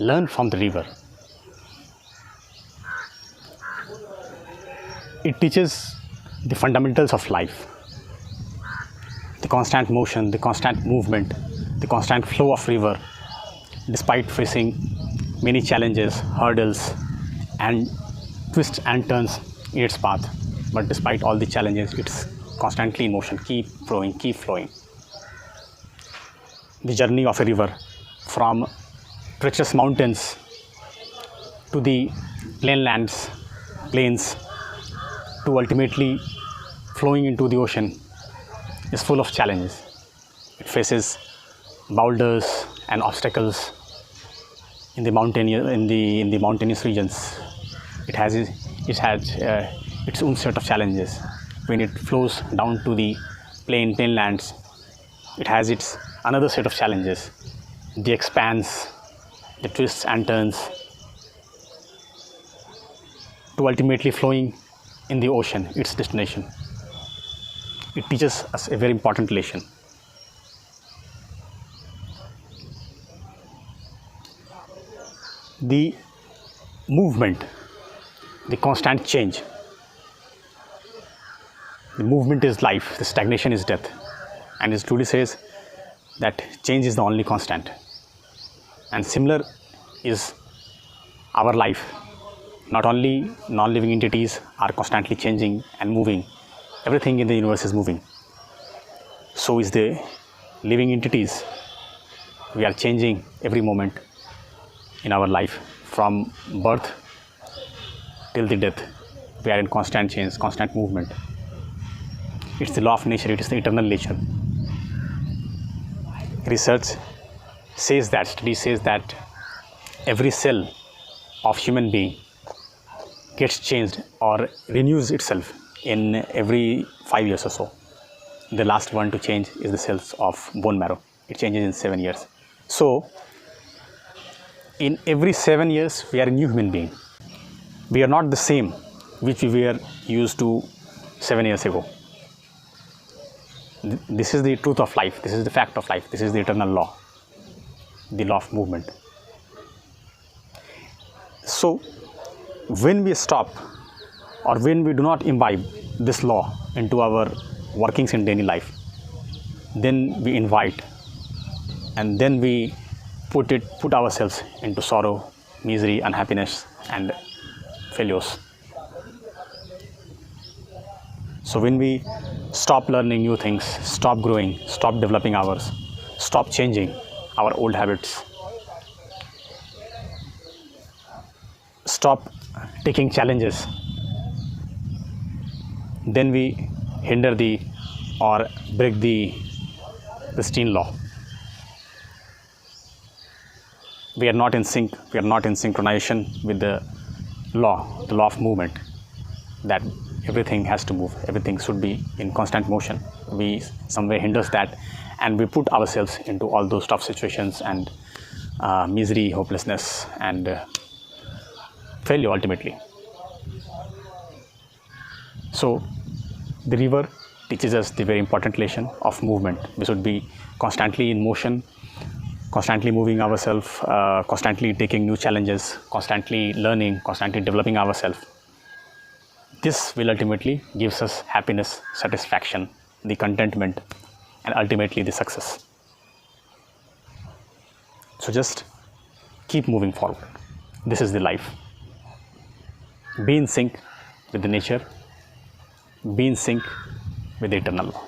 learn from the river. It teaches the fundamentals of life, the constant motion, the constant movement, the constant flow of river, despite facing many challenges, hurdles, and twists and turns in its path. But despite all the challenges, it's constantly in motion, keep flowing, keep flowing. The journey of a river from treacherous mountains to the plains, to ultimately flowing into the ocean is full of challenges. It faces boulders and obstacles in the mountainous regions. It has its own set of challenges. When it flows down to the plainlands, it has its another set of challenges. The expanse, the twists and turns, to ultimately flowing in the ocean, its destination. It teaches us a very important lesson. The movement, the constant change. The movement is life, the stagnation is death. And it truly says that change is the only constant. And similar is our life. Not only non-living entities are constantly changing and moving, everything in the universe is moving. So is the living entities. We are changing every moment in our life, from birth till the death. We are in constant change, constant movement. It's the law of nature, it is the eternal nature. Research says that, study says that every cell of human being gets changed or renews itself in every 5 years or so. The last one to change is the cells of bone marrow. It changes in 7 years. So, in every 7 years, we are a new human being. We are not the same which we were used to 7 years ago. This is the truth of life. This is the fact of life. This is the eternal law, the law of movement. So, when we stop or when we do not imbibe this law into our workings in daily life, then we invite and then we put ourselves into sorrow, misery, unhappiness, and failures. So when we stop learning new things, stop growing, stop developing ours, stop changing our old habits, stop taking challenges, then we hinder or break the pristine law. We are not in sync, we are not in synchronization with the law of movement, that everything has to move, everything should be in constant motion. We some way hinders that, and we put ourselves into all those tough situations and misery, hopelessness, and failure ultimately. So the river teaches us the very important lesson of movement. We should be constantly in motion, constantly moving ourselves, constantly taking new challenges, constantly learning, constantly developing ourselves. This will ultimately gives us happiness, satisfaction, the contentment, and ultimately the success. So just keep moving forward. This is the life. Be in sync with the nature. Be in sync with the eternal law.